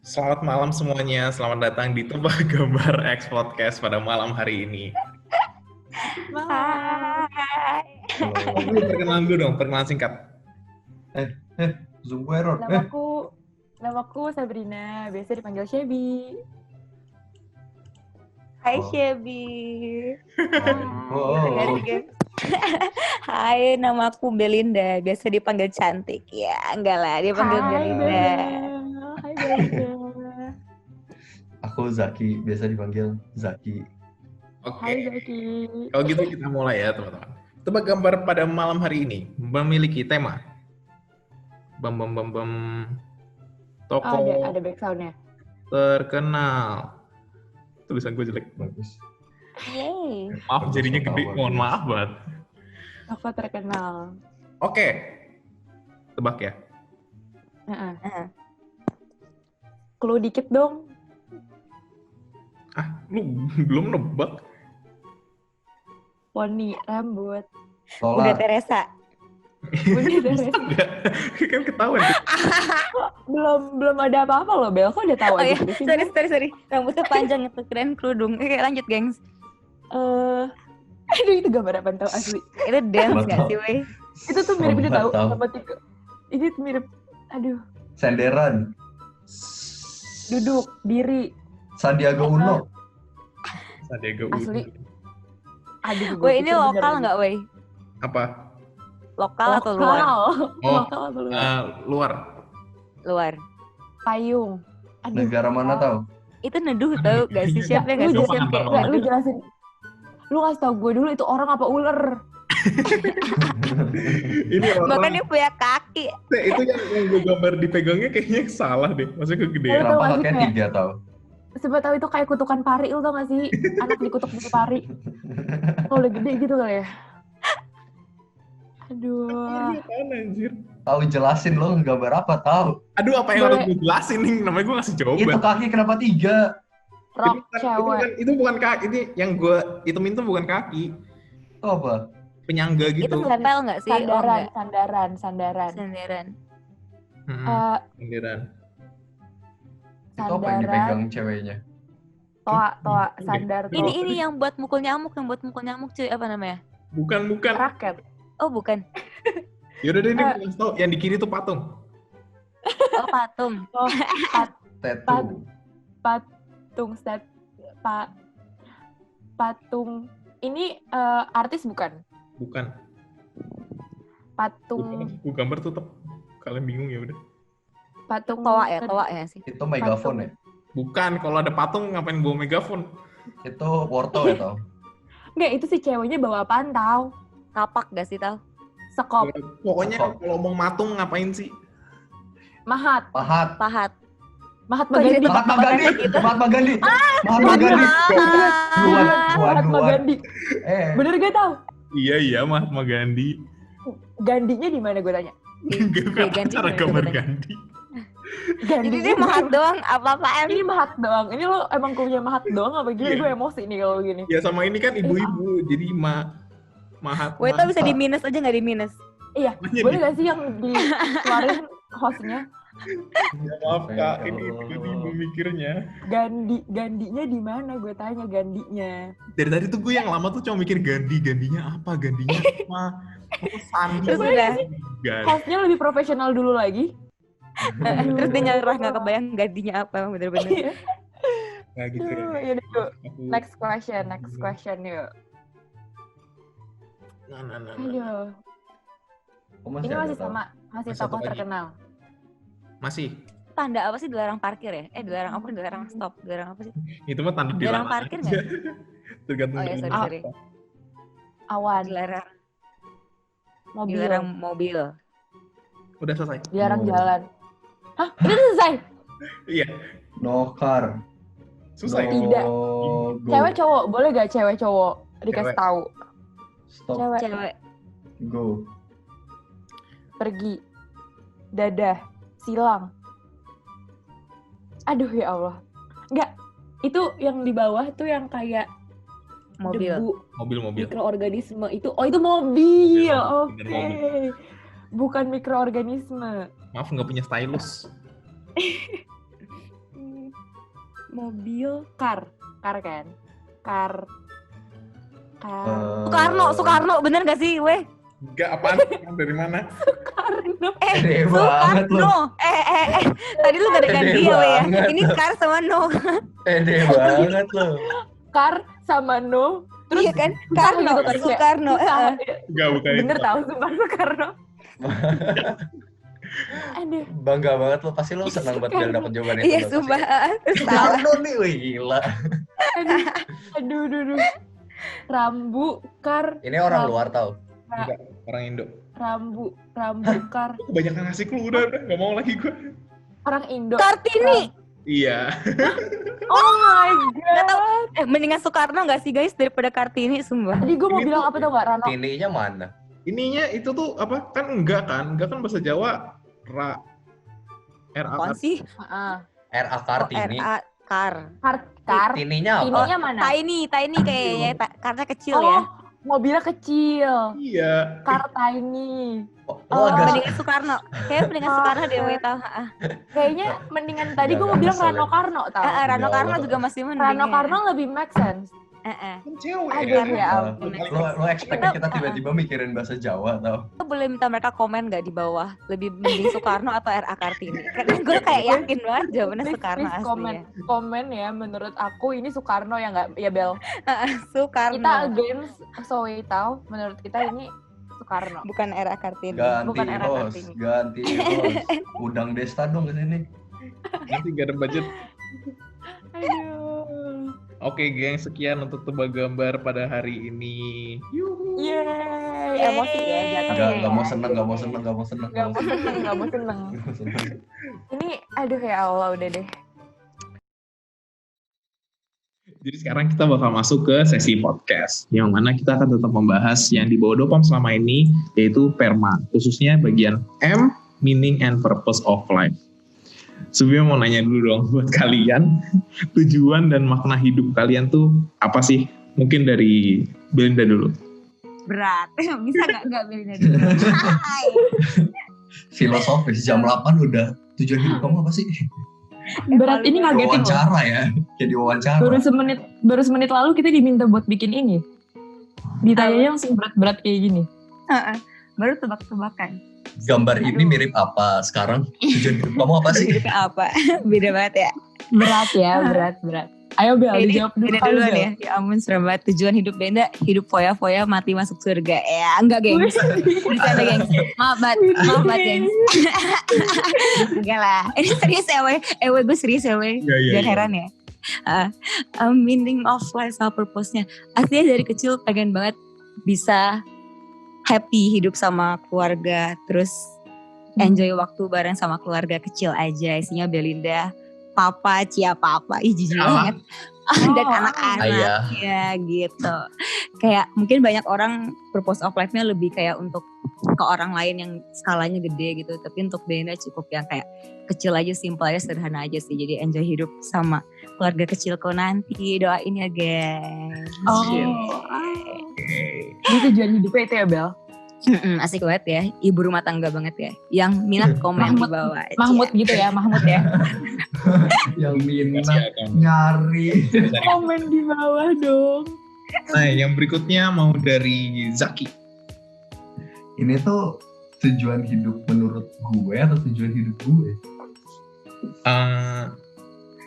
Selamat malam semuanya, selamat datang di Tebak Gambar X Podcast pada malam hari ini. Hai. Perkenalan dulu dong, perkenalan singkat. Zoom error. Namaku Sabrina, biasa dipanggil Shebi. Oh. Hai Shebi. Oh. Hai, namaku Belinda, biasa dipanggil cantik. Ya, enggak lah, dipanggil Belinda. Hai Belinda. Aku Zaki, biasa dipanggil Zaki. Hai Oke, Zaki. kalau gitu kita mulai ya teman-teman. Tebak gambar pada malam hari ini memiliki tema tokoh Ada backsoundnya. terkenal. Tulisan gue jelek. Bagus. Yeay. Maaf jadinya gede, mohon maaf banget. Tokoh terkenal. Oke, tebak ya. Clue dikit dong. Lu belum nebak. Poni, rambut. Bunda Lola, Teresa. Bunda Teresa. Kan ketahuan. Belum ada apa-apa loh, Bel. Kok udah tahu Oh aja ya, gitu sih? sorry. Rambutnya panjang itu keren kerudung. Oke, lanjut, gengs. Aduh, itu gambar apa tau asli. Itu dance Nggak nggak tahu. sih, wey? Itu tuh mirip dia tahu Tahu. sama tiga. Ini tuh mirip. Aduh, Senderan, duduk, diri. Sandiaga Uno, Sandiaga Asli. Uno. Aduh, gue Wey, ini pikir lokal beneran. nggak, wey? Apa? Lokal atau luar? Lokal atau luar? Luar. Luar. Payung. Aduh. negara mana tahu? Itu neduh tau gak sih? Siapa Lu nggak sih? jelasin, Siapa kayak Nggak, lu neduh? jelasin. Lu ngasih tau gue dulu itu orang apa ular? Ini orang. Bahkan dia punya kaki. Itu yang gue gambar dipegangnya kayaknya salah deh. Maksudnya kegedean. Tahu Kenapa nggak sih kakeknya kayak- 3 tahu? Sebab tahu itu kayak kutukan pari, lu tau gak sih? Anak dikutuk buku pari. Kalau udah gede gitu kali ya. Aduh. Apaan anjir? Tahu jelasin lo gambar apa tahu? Aduh, apa yang Boleh. harus gue jelasin nih? Namanya gue ngasih Itu jawaban. kaki kenapa 3? Rok Itu cewek. itu bukan kaki. Ini yang gue hitumin tuh bukan kaki. Itu apa? Penyangga Itu gitu. sepel nggak sih? Oh, Sandaran. enggak. Senderan. Hmm, Eh, Sandiran. Itu apa yang dipegang ceweknya? toa, sandar. Ini yang buat mukul nyamuk, cuy, apa namanya? Bukan. raket. Oh, bukan. Yaudah deh, ini gue kasih tau. Yang di kiri tuh patung. Oh, patung. Oh, Tattoo. patung set patung. Ini artis bukan? Bukan. Patung Gue gambar tuh tetep. Kalian bingung ya udah. patung Toa ya sih. Itu megafon ya? Bukan. Kalau ada patung ngapain bawa megafon? Itu wortel ya tau? Enggak, itu si ceweknya bawa apaan tau? Kapak gak sih tau? Sekop, Pokoknya Apa? kalau ngomong matung ngapain sih? mahat Pahat. Pahat. Mahatma Kok jadi Gandhi. Mahatma Gandhi. gitu? Mahatma Gandhi. Mahatma Gandhi. Mahatma Duluan. Gandhi. Bener gak tau? Iya, Mahatma Gandhi. Gandinya di mana gue tanya? Gak Gandhi cara gimana gambar ceritanya? Gandhi. Gandinya Jadi dia mahat doang, apa-apaan. Ini mahat doang. Ini lo emang punya mahat doang apa gini? Iya. Gue emosi nih kalau gini. Ya sama ini kan ibu-ibu, jadi Mahatma. Wait, bisa di minus aja nggak di minus? Iya, Makanya boleh gak sih yang dikeluarin hostnya? Ya, maaf kak, Ya ini Allah. ibu mikirnya. Gandinya di mana? Gue tanya gandinya. Dari tadi tuh gue yang lama tuh cuma mikir gandinya apa? Oh, Sandi. Terus udah. Gandhi. Hostnya lebih profesional dulu lagi. Terus dia nyerah nggak kebayang gantinya apa, emang bener-bener. Iya. Nah gitu ya. Yaudah, yuk. Aku- Next question yuk. Nah. Aduh. Oh, Ini ada masih tau? sama, masih Masih tokoh satu lagi. terkenal. Masih. Tanda apa sih dilarang parkir ya? Dilarang apa? Dilarang stop. Dilarang apa sih? Itu mah tanda Dilarang dilarang parkir aja. nggak? Tergantung Oh ya, dari sorry. apa. Awan, Dilarang mobil, mobil. Udah selesai. dilarang Oh. jalan. Hah? Udah selesai? Iya, No car. susah ya. Tidak. Go. Cewek cowok, boleh gak cewek cowok? Dikasih Cewek. tahu. Stop. Cewek, Cewek. Go. pergi, dadah, silang. Aduh ya Allah. Enggak, itu yang di bawah tuh yang kayak Mobil. debu, Mobil. mikroorganisme itu. Oh, itu mobil. Mobil, Oke. bener Bukan mikroorganisme. Maaf nggak punya stylus. mobil, car kan? Car. Soekarno, bener gak sih, weh? Enggak, apaan? Dari mana? Soekarno. Pede banget lu. Soekarno. Tadi lu gak dengan Pede dia, weh ya. banget. Ini Kar sama No. Pede banget lu. Car sama no. Terus Iya kan? Karno, gitu kan, kayak Soekarno. susah. Enggak, bukan Bener itu. tahu sumpah Soekarno. Aduh. Bangga banget lu, pasti lu senang banget Bel dapet jawaban itu. Iya, Bel. sumpah. Terus salah. Soekarno nih, wih gila. Aduh. Rambu, car, Ini orang luar tau. Enggak, orang Indo. rambu, car. Kebanyakan ngasih clue, udah, enggak mau lagi gue. Orang Indo. Kartini. Iya. Oh my Gak tau. god. Mendingan Soekarno gak sih guys daripada Kartini, sumpah. Tadi gue mau Ini bilang tuh- apa tau gak, Rano? Tininya mana? Ininya itu tuh apa? Kan enggak kan bahasa Jawa Apaan R-A. sih? R.A. Kartini. R.A. Kar. Car. Tininya apa? Ininya mana? Tiny kayaknya. Karena kecil Oh, ya. mobilnya kecil. Iya. Car tiny. Oh, agak Mendingan Soekarno. Kayaknya mendingan Soekarno deh, weh tau. Kayaknya mendingan tadi gue mau Nggak, bilang kesel Rano ya. Karno tau. Rano Ya Karno Allah. juga masih mending. Rano ya. Karno lebih make sense. Kan cewek. Aduh, ya ampun. ampun. Lo expect kita tiba-tiba mikirin bahasa Jawa tau? Lo boleh minta mereka komen gak di bawah? Lebih mending Soekarno atau R.A. Kartini? Karena gue kayak yakin banget jawabannya Soekarno Please asli ya. komen ya. Menurut aku ini Soekarno ya nggak ya Bel. Soekarno. Kita against Soe tau. Menurut kita ini Soekarno. Bukan R.A. Kartini. Bukan Ganti era host, Kartini. ganti host. Udang Desta dong kesini. Nanti gak ada budget. Aduh. Oke, geng, sekian untuk tebak gambar pada hari ini. Yuhu. Yeay. Emosi ya jatuhnya. Gak mau seneng, gak mau seneng, gak mau seneng. Gak mau seneng, gak mau seneng. Gak mau seneng. Ini aduh ya Allah udah deh. Jadi sekarang kita bakal masuk ke sesi podcast, yang mana kita akan tetap membahas yang dibawa Dopam selama ini, yaitu PERMA, khususnya bagian M, meaning and purpose of life. Sebelumnya mau nanya dulu dong buat kalian, tujuan dan makna hidup kalian tuh apa sih? Mungkin dari Belinda dulu. Berat. Bisa gak Belinda dulu? Filosofis, jam 8 udah. Tujuan hidup kamu apa sih? Berat ini ngagetin loh. Wawancara ya, jadi wawancara. Baru semenit lalu kita diminta buat bikin ini. Ditanyanya langsung berat-berat kayak gini. Baru tebak-tebakan. Gambar ini mirip apa sekarang? Tujuan hidup kamu apa sih? Hidupnya apa? Beda banget ya. Berat ya, berat. Ayo Bel, Ini dijawab dulu Beda kali, duluan Bel. ya. Ya ampun serem banget. Tujuan hidup Benda, hidup foya-foya, mati masuk surga. Ya enggak gengs. Bercanda gengs. Maaf banget gengs. Enggak lah. Ini serius ya weh. Weh gue serius ya weh. Iya. Jangan heran ya. Meaning of life sama purpose-nya. Aslinya dari kecil pengen banget bisa happy hidup sama keluarga. Terus enjoy waktu bareng sama keluarga kecil aja. Isinya Belinda, Papa, Cia Papa. Ih jijik banget. Dan anak-anak Ayah. ya gitu. Kayak mungkin banyak orang purpose of life-nya lebih kayak untuk ke orang lain yang skalanya gede gitu. Tapi untuk Belinda cukup yang kayak kecil aja, simple aja, sederhana aja sih. Jadi enjoy hidup sama keluarga kecilku nanti. Doain ya guys. Ini tujuan hidupnya itu ya Bel. Asik banget ya. Ibu rumah tangga banget ya. Yang minat komen di bawah. Mahmud gitu ya, Mahmud ya. Yang minat Silakan. nyari. Komen di bawah dong. Nah, yang berikutnya mau dari Zaki. Ini tuh tujuan hidup menurut gue atau tujuan hidup gue?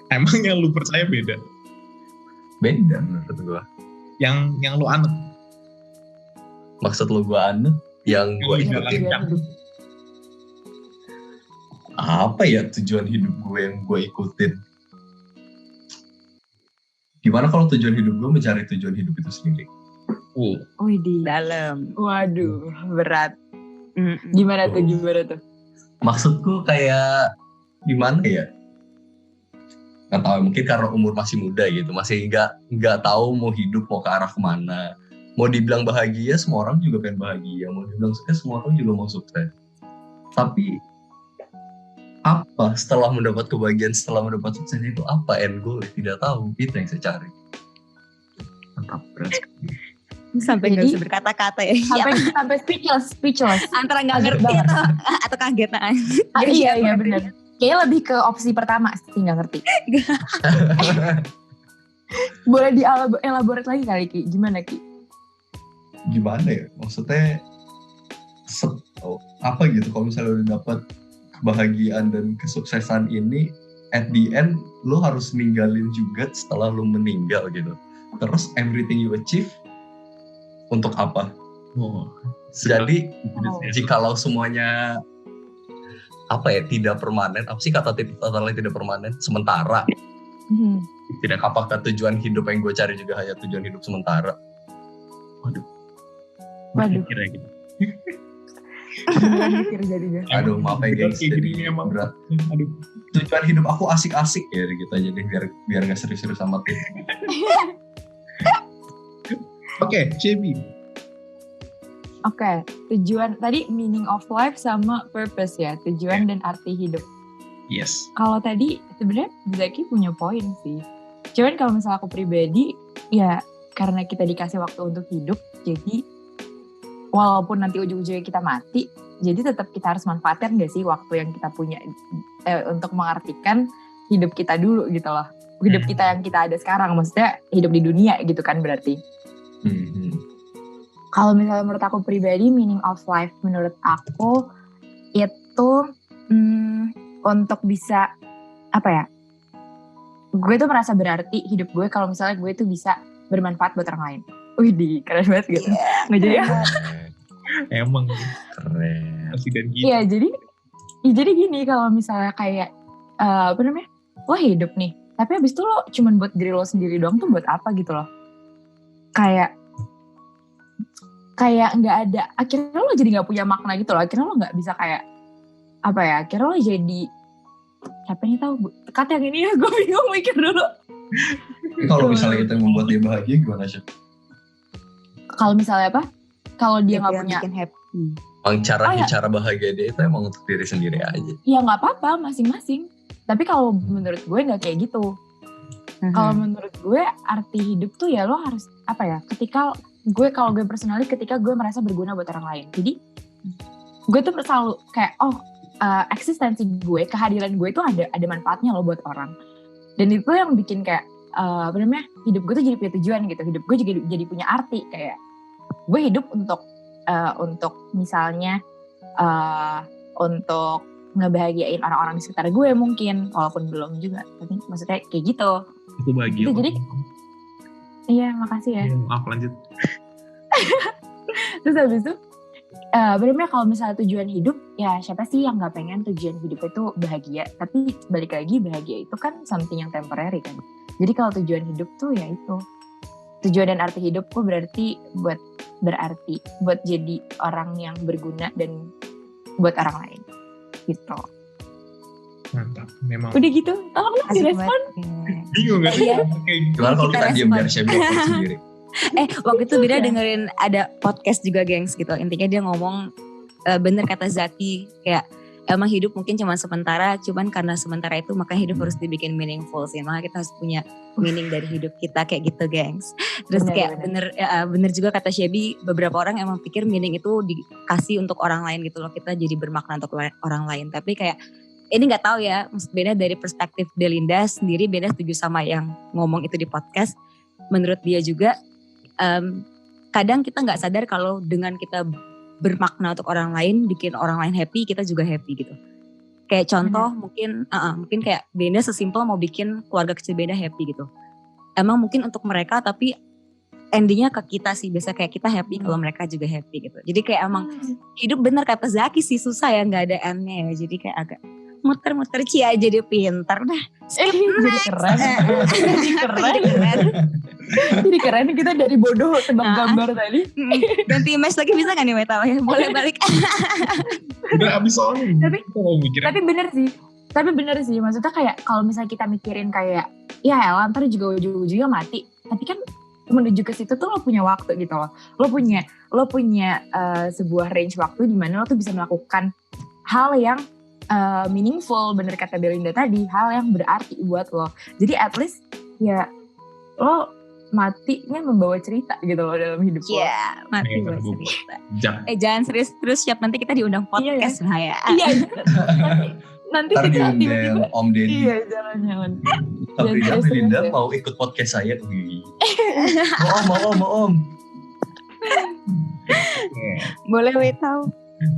Emang yang lu percaya beda? Beda menurut gue. Yang lu anut? Maksud lu gue aneh? Yang gue Yang ikutin? Tujuan hidup. Apa ya tujuan hidup gue yang gue ikutin? Gimana kalau tujuan hidup gue mencari tujuan hidup itu sendiri? Wih di Dalam. Waduh, berat. Gimana tuh? Maksudku kayak gimana ya? Nggak tahu, mungkin karena umur masih muda gitu, masih nggak tahu mau hidup mau ke arah kemana. Mau dibilang bahagia, semua orang juga pengen bahagia. Mau dibilang sukses, semua orang juga mau sukses. Tapi apa setelah mendapat kebahagiaan, setelah mendapat sukses itu apa end goal? Tidak tahu. Itu yang saya cari. Mantap, berat. Sampai nggak Jadi, bisa berkata-kata ya. Sampai speechless. Antara nggak Kaget ngerti banget. atau kaget. Iya benar. Kayaknya lebih ke opsi pertama sih, nggak ngerti. Boleh di-elaborate lagi kali Ki, gimana Ki? Gimana ya? Maksudnya apa gitu kalau misalnya udah dapat kebahagiaan dan kesuksesan ini, at the end lo harus ninggalin juga setelah lo meninggal gitu. Terus everything you achieve untuk apa? Jadi jikalau semuanya tidak permanen, apa sih kata totalnya tidak permanen, sementara. Tidak, apakah tujuan hidup yang gue cari juga hanya tujuan hidup sementara? Waduh. Kira gitu. Mikir jadinya. Aduh, maaf ya guys, jadi emang berat. Aduh. Tujuan hidup aku asik-asik ya gitu aja deh, biar nggak serius-serius amat ya. Oke, JB. Oke, tujuan tadi meaning of life sama purpose ya, tujuan dan arti hidup. Yes. Kalau tadi sebenarnya Zaki punya poin sih. Cuman kalau misalnya aku pribadi, ya karena kita dikasih waktu untuk hidup, jadi walaupun nanti ujung-ujungnya kita mati, jadi tetap kita harus manfaatkan gak sih waktu yang kita punya untuk mengartikan hidup kita dulu gitu loh. Hidup kita yang kita ada sekarang, maksudnya hidup di dunia gitu kan berarti. Kalau misalnya menurut aku pribadi, meaning of life menurut aku itu untuk bisa, apa ya, gue tuh merasa berarti hidup gue kalau misalnya gue tuh bisa bermanfaat buat orang lain. Wih, keren banget gitu. Nggak jadi ya? Emang Keren. presiden gitu. Iya, jadi gini kalau misalnya kayak, apa namanya, lo hidup nih, tapi abis itu lo cuman buat diri lo sendiri doang tuh buat apa gitu loh. Kayak nggak ada, akhirnya lo jadi nggak punya makna gitu loh, akhirnya lo nggak bisa kayak apa ya, akhirnya lo jadi siapa nih tahu kata yang ini ya, gue bingung mikir dulu. Kalau misalnya kita membuat dia bahagia gimana sih? Kalau misalnya apa? Kalau dia nggak punya, bikin happy. Emang cara bahagia dia itu emang untuk diri sendiri aja. ya nggak apa-apa masing-masing. Tapi kalau menurut gue nggak kayak gitu. Kalau menurut gue arti hidup tuh ya lo harus apa ya? Kalau gue personally ketika gue merasa berguna buat orang lain. Jadi gue tuh selalu kayak eksistensi gue, kehadiran gue itu ada manfaatnya loh buat orang. Dan itu yang bikin kayak apa namanya, hidup gue tuh jadi punya tujuan gitu. Hidup gue juga jadi punya arti, kayak gue hidup untuk misalnya untuk ngebahagiain orang-orang di sekitar gue mungkin, walaupun belum juga. Tapi maksudnya kayak gitu. Aku bahagia. Itu jadi iya, makasih ya. Maaf, lanjut. Terus habis itu bener-bener kalau misalnya tujuan hidup, ya siapa sih yang gak pengen tujuan hidup itu bahagia. Tapi balik lagi, bahagia itu kan something yang temporary kan. Jadi kalau tujuan hidup tuh ya itu, tujuan dan arti hidupku berarti buat jadi orang yang berguna dan buat orang lain gitu. Mantap, memang. Udah gitu, tolong lu direspon. Bingung gak sih? Gimana kalau kita diam biar saya bilang sendiri? Waktu itu Bira dengerin ada podcast juga gengs gitu. Intinya dia ngomong bener kata Zaki, kayak emang hidup mungkin cuma sementara, cuman karena sementara itu maka hidup harus dibikin meaningful sih. Maka kita harus punya meaning dari hidup kita kayak gitu gengs. Terus kayak bener juga kata Shebi, beberapa orang emang pikir meaning itu dikasih untuk orang lain gitu loh. Kita jadi bermakna untuk orang lain. Tapi kayak ini gak tahu ya, beda dari perspektif Delinda sendiri, beda setuju sama yang ngomong itu di podcast. Menurut dia juga, kadang kita gak sadar kalau dengan kita bermakna untuk orang lain, bikin orang lain happy, kita juga happy gitu. Kayak contoh mungkin kayak Benda sesimpel mau bikin keluarga kecil Benda happy gitu. Emang mungkin untuk mereka, tapi endingnya ke kita sih, biasa kayak kita happy kalau mereka juga happy gitu. Jadi kayak emang hidup bener kata Zaki sih, susah ya, gak ada endnya ya. Jadi kayak agak muter-muter Cia jadi pintar dah. Jadi keren. Jadi keren kita dari bodoh tebak gambar tadi. Ganti image lagi bisa gak nih Meta? Boleh balik. Udah abis soalnya. Tapi bener sih. Maksudnya kayak kalau misalnya kita mikirin kayak ya elah ntar juga ujung-ujungnya mati. Tapi kan menuju ke situ tuh lo punya waktu gitu loh. Lo punya sebuah range waktu di mana lo tuh bisa melakukan hal yang meaningful, bener kata Belinda tadi, hal yang berarti buat lo. Jadi at least ya lo matinya membawa cerita gitu loh dalam hidup lo. Iya, mati membawa cerita. Jangan Jangan serius terus, siap nanti kita diundang podcast lah ya. Iya. Nanti Ntar kita diundang Om Deddy. Iya, jangan. Belinda mau ikut podcast saya. Wih. Mau Om. Boleh tahu.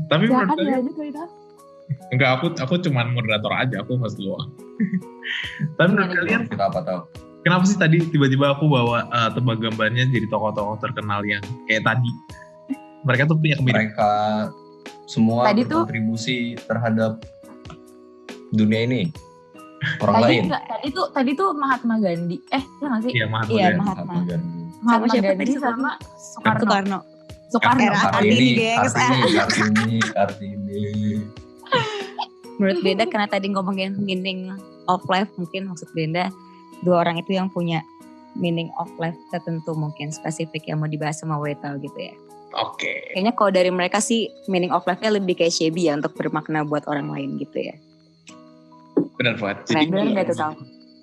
Tapi menurut Silakan kalian, dilanjut Wita. enggak, aku cuman moderator aja, aku host doang. Tapi menurut kalian, Kita apa tahu? kenapa sih tadi tiba-tiba aku bawa tebak gambarnya jadi tokoh-tokoh terkenal yang kayak tadi? Mereka tuh punya kemiripan. Mereka semua Tadi tuh- berkontribusi terhadap dunia ini. Orang lain. Tadi tuh Mahatma Gandhi. Iya nggak sih? Iya, Mahatma Iya, Gandhi. Mahatma. Mahatma siapa Gandhi tadi sama Soekarno. Soekarno. Era Kartini, gengs. Kartini. Menurut Brenda karena tadi ngomongin meaning of life, mungkin maksud Brenda dua orang itu yang punya meaning of life tertentu, mungkin spesifik yang mau dibahas sama Weta gitu ya. Oke. Kayaknya kalau dari mereka sih meaning of life-nya lebih kayak Shebi ya, untuk bermakna buat orang lain gitu ya. Benar Fuad. Keren banget nggak tuh, Kal?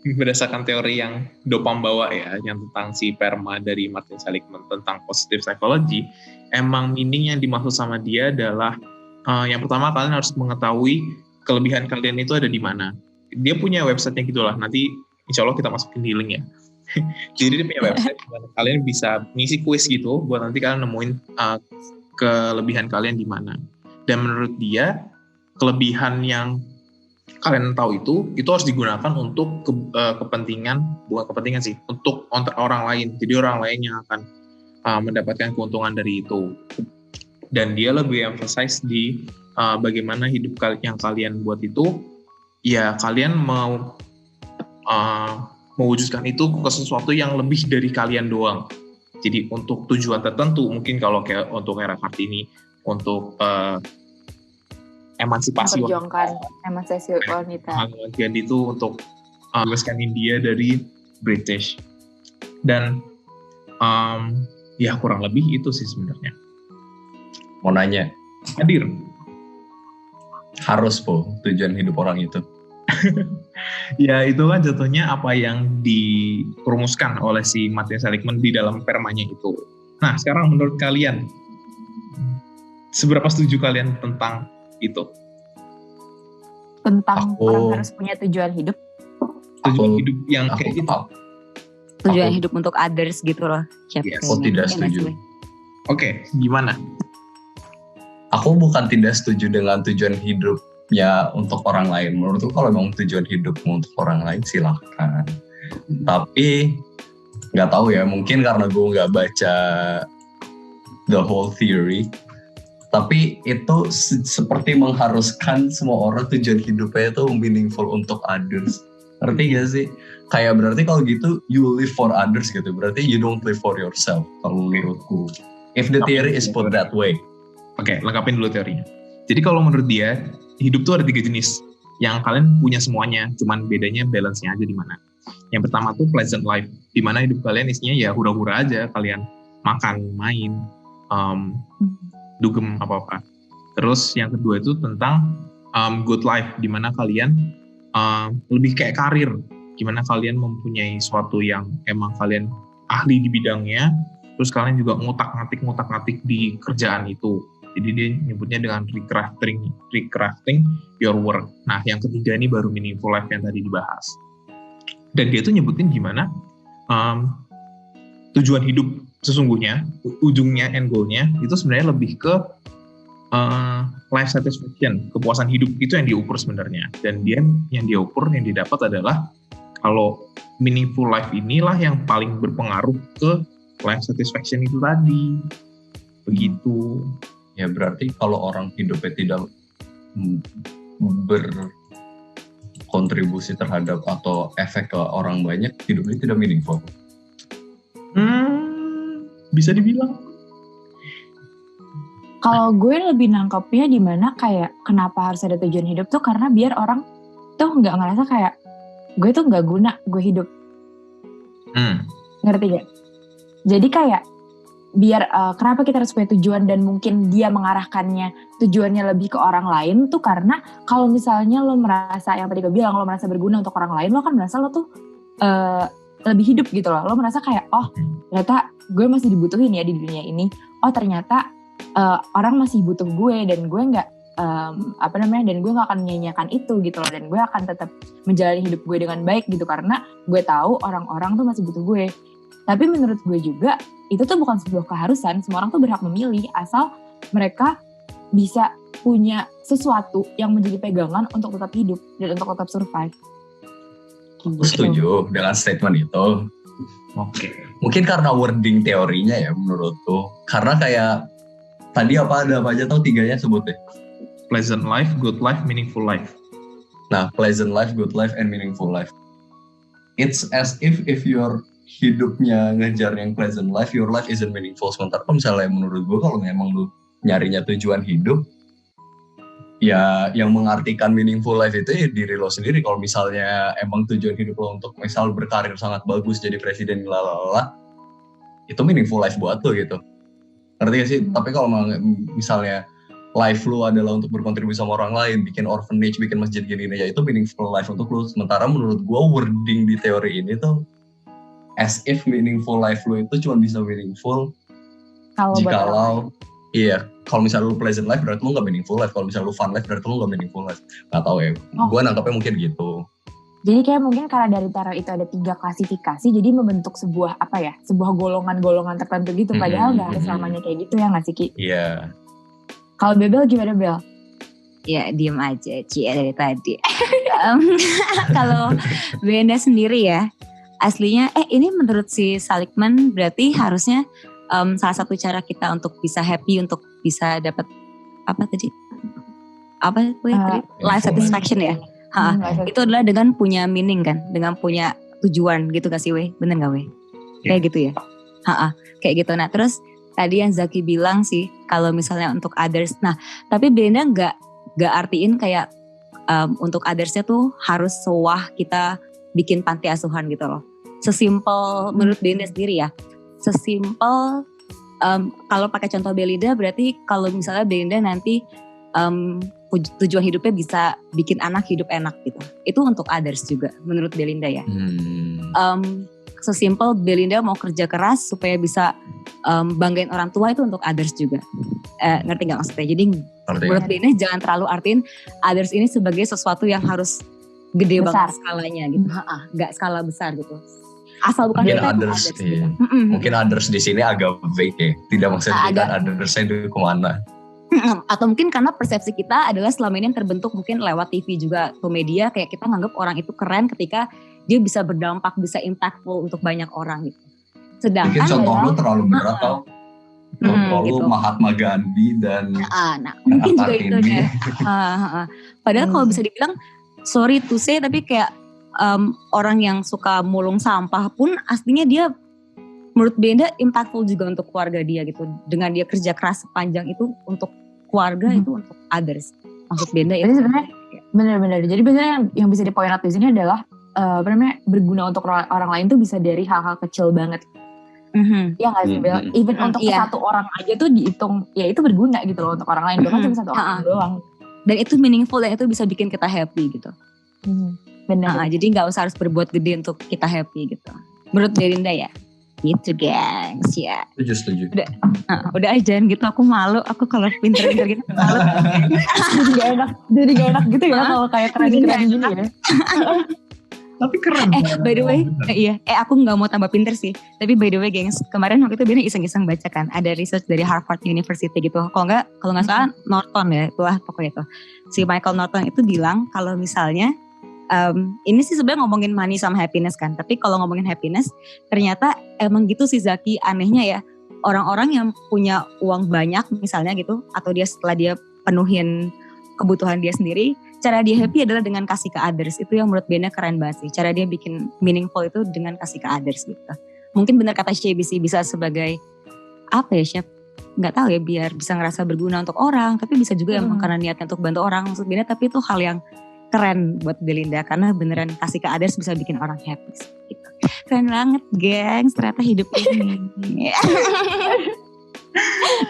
berdasarkan teori yang Dopam bawa ya, yang tentang si PERMA dari Martin Seligman tentang positive psychology, emang meaning yang dimaksud sama dia adalah yang pertama kalian harus mengetahui kelebihan kalian itu ada di mana. Dia punya websitenya gitulah, nanti insya Allah kita masukin di link ya. Jadi dia punya website dimana kalian bisa ngisi quiz gitu buat nanti kalian nemuin kelebihan kalian di mana. Dan menurut dia kelebihan yang kalian tahu itu harus digunakan untuk kepentingan, bukan kepentingan sih, untuk orang lain. Jadi orang lain yang akan mendapatkan keuntungan dari itu. Dan dia lebih emphasize di bagaimana hidup yang kalian buat itu, ya kalian mau mewujudkan itu ke sesuatu yang lebih dari kalian doang. Jadi untuk tujuan tertentu, mungkin kalau kayak untuk era Kartini, untuk emansipasi memperjuangkan emansipasi wanita. Gandhi itu untuk membebaskan India dari British. Dan ya kurang lebih itu sih sebenarnya. Mau nanya, Hadir. harus po tujuan hidup orang itu? Ya itu kan jatuhnya apa yang dirumuskan oleh si Martin Seligman di dalam permanya itu. Nah sekarang menurut kalian, seberapa setuju kalian tentang itu? Tentang orang harus punya tujuan hidup. Tujuan hidup yang kayak gitu. Tujuan hidup untuk others gitu loh. Yes. Aku tidak setuju. Oke, gimana? Aku bukan tidak setuju dengan tujuan hidupnya untuk orang lain. Menurutku kalau memang tujuan hidupmu untuk orang lain silahkan. Tapi nggak tahu ya, mungkin karena gue nggak baca the whole theory. Tapi itu seperti mengharuskan semua orang tujuan hidupnya itu meaningful untuk others. Ngerti gak sih? Kayak berarti kalau gitu you live for others gitu. Berarti you don't live for yourself kalau menurutku. If the theory is put that way. Oke, lengkapin dulu teorinya. Jadi kalau menurut dia, hidup tuh ada 3 jenis. Yang kalian punya semuanya, cuman bedanya balance-nya aja di mana. Yang pertama tuh pleasant life, di mana hidup kalian isinya ya hura-hura aja, kalian makan, main, dugem apa-apa. Terus yang kedua itu tentang good life, di mana kalian lebih kayak karir, gimana kalian mempunyai suatu yang emang kalian ahli di bidangnya, terus kalian juga ngutak-ngatik di kerjaan itu. Jadi dia nyebutnya dengan recrafting your work. Nah, yang ketiga ini baru meaningful life yang tadi dibahas. Dan dia tuh nyebutin gimana tujuan hidup sesungguhnya, ujungnya, end goal-nya itu sebenarnya lebih ke life satisfaction, kepuasan hidup itu yang diukur sebenarnya. Dan dia yang diukur, yang didapat adalah kalau meaningful life inilah yang paling berpengaruh ke life satisfaction itu tadi. Begitu. Ya berarti kalau orang hidupnya tidak berkontribusi terhadap atau efek ke orang banyak, hidupnya tidak meaningful. Bisa dibilang. Kalau gue lebih nangkepnya di mana kayak kenapa harus ada tujuan hidup tuh karena biar orang tuh nggak ngerasa kayak gue tuh nggak guna gue hidup. Ngerti gak? Jadi kayak biar kenapa kita harus punya tujuan dan mungkin dia mengarahkannya tujuannya lebih ke orang lain tuh karena kalau misalnya lo merasa yang tadi gue bilang lo merasa berguna untuk orang lain, lo kan merasa lo tuh lebih hidup gitu loh. Lo merasa kayak oh ternyata gue masih dibutuhin ya di dunia ini. Oh ternyata orang masih butuh gue dan gue dan gue gak akan menyanyiakan itu gitu loh, dan gue akan tetap menjalani hidup gue dengan baik gitu, karena gue tahu orang-orang tuh masih butuh gue. Tapi menurut gue juga itu tuh bukan sebuah keharusan, semua orang tuh berhak memilih asal mereka bisa punya sesuatu yang menjadi pegangan untuk tetap hidup dan untuk tetap survive. Aku setuju dengan statement itu. Oke. Mungkin karena wording teorinya ya menurutku. Karena kayak tadi ada apa aja tau tiganya sebut deh. Pleasant life, good life, meaningful life. Nah, pleasant life, good life, and meaningful life. It's as if your hidupnya ngejar yang pleasant life, your life isn't meaningful. Sementara misalnya menurut gue kalau memang lu nyarinya tujuan hidup, ya yang mengartikan meaningful life itu ya diri lo sendiri. Kalau misalnya emang tujuan hidup lo untuk misal berkarir sangat bagus jadi presiden lalala, itu meaningful life buat lo gitu. Ngerti gak sih? Tapi kalau misalnya life lo adalah untuk berkontribusi sama orang lain, bikin orphanage, bikin masjid gini ya itu meaningful life untuk lo. Sementara menurut gue wording di teori ini tuh as if meaningful life lo itu cuma bisa meaningful jikalau iya, kalau misalnya lu pleasant life berarti lu gak meaningful life. Kalau misalnya lu fun life berarti lu gak meaningful life. Gak tau ya, gue nangkapnya mungkin gitu. Jadi kayak mungkin karena dari tarot itu ada 3 klasifikasi, jadi membentuk sebuah sebuah golongan-golongan tertentu gitu. Padahal gak harus selamanya kayak gitu ya gak sih Ki? Iya. Kalau Bebel gimana Bel? Ya diem aja Cie dari tadi. Kalau Benda sendiri ya, aslinya ini menurut si Seligman berarti harusnya salah satu cara kita untuk bisa happy, untuk bisa dapat life satisfaction ya. Itu adalah dengan punya meaning kan, dengan punya tujuan gitu gak sih Weh? Bener gak Weh? Kayak gitu ya. Kayak gitu. Nah terus tadi yang Zaki bilang sih kalau misalnya untuk others. Nah tapi Benda gak artiin kayak untuk othersnya tuh harus sewah kita bikin panti asuhan gitu loh. Sesimpel menurut Benda sendiri ya. Sesimpel kalau pakai contoh Belinda berarti kalau misalnya Belinda nanti tujuan hidupnya bisa bikin anak hidup enak gitu. Itu untuk others juga menurut Belinda ya. Sesimpel Belinda mau kerja keras supaya bisa banggain orang tua itu untuk others juga. Ngerti gak maksudnya? Jadi menurut Belinda jangan terlalu artiin others ini sebagai sesuatu yang harus gede besar banget skalanya gitu. Gak skala besar gitu. Asal bukan mungkin kita others, iya. Mungkin others di sini agak vague ya, tidak maksudnya others-nya itu kemana. Atau mungkin karena persepsi kita adalah selama ini yang terbentuk mungkin lewat TV juga atau media, kayak kita nganggap orang itu keren ketika dia bisa berdampak, bisa impactful untuk banyak orang gitu. Sedangkan mungkin contoh lu terlalu berat tau. Contoh lu gitu. Mahatma Gandhi dan mungkin juga itu ya. Padahal kalau bisa dibilang sorry to say tapi kayak orang yang suka mulung sampah pun aslinya dia menurut Benda impactful juga untuk keluarga dia gitu. Dengan dia kerja keras sepanjang itu untuk keluarga itu untuk others. Maksud Benda itu sebenarnya benar-benar. Jadi biasanya yang bisa di point out di sini adalah berguna untuk orang lain tuh bisa dari hal-hal kecil banget. Ya nggak sih Bel? Even untuk satu orang aja tuh dihitung ya itu berguna gitu loh untuk orang lain. Bahkan cuma satu orang doang. Dan itu meaningful dan itu bisa bikin kita happy gitu. Benar. Jadi nggak usah harus berbuat gede untuk kita happy gitu. Menurut Belinda ya. Gitu gengs ya. Setuju. Udah aja gitu, aku malu. Aku kalau pinter-pinter gitu malu. Jadi gak enak gitu ya kalau kayak keren-keren gini ya. Tapi keren. By the way, aku nggak mau tambah pinter sih. Tapi by the way gengs, kemarin waktu itu Bina iseng-iseng baca kan. Ada research dari Harvard University gitu. Kalau nggak salah Norton ya, itulah pokoknya itu. Si Michael Norton itu bilang kalau misalnya ini sih sebenarnya ngomongin money sama happiness kan. Tapi kalau ngomongin happiness, ternyata emang gitu sih Zaki, anehnya ya. Orang-orang yang punya uang banyak misalnya gitu, atau dia setelah dia penuhin kebutuhan dia sendiri, cara dia happy adalah dengan kasih ke others. Itu yang menurut Benda keren banget sih. Cara dia bikin meaningful itu dengan kasih ke others gitu. Mungkin benar kata Shay bisa sebagai apa ya Chef? Nggak tahu ya, biar bisa ngerasa berguna untuk orang. Tapi bisa juga emang karena niatnya untuk bantu orang. Maksud Benda, tapi itu hal yang keren buat Belinda karena beneran kasih ke others bisa bikin orang happy gitu. Keren banget gengs, ternyata hidup ini.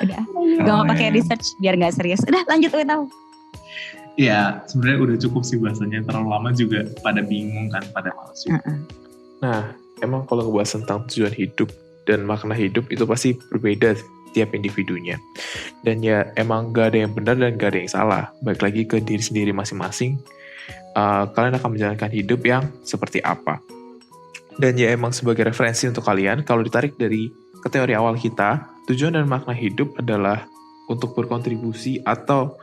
Udah, gak mau pakai research biar gak serius. Udah lanjut tahu. Ya sebenarnya udah cukup sih bahasanya, terlalu lama juga pada bingung kan, pada males juga. Nah emang kalau ngebahas tentang tujuan hidup dan makna hidup itu pasti berbeda tiap individunya. Dan ya emang gak ada yang benar dan gak ada yang salah. Balik lagi ke diri sendiri masing-masing. Kalian akan menjalankan hidup yang seperti apa. Dan ya emang sebagai referensi untuk kalian, kalau ditarik dari ke teori awal kita, tujuan dan makna hidup adalah untuk berkontribusi atau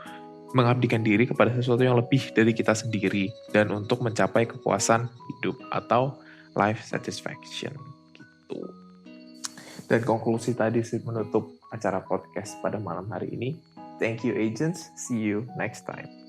mengabdikan diri kepada sesuatu yang lebih dari kita sendiri dan untuk mencapai kepuasan hidup atau life satisfaction gitu. Dan konklusi tadi sih menutup acara podcast pada malam hari ini. Thank you agents, see you next time.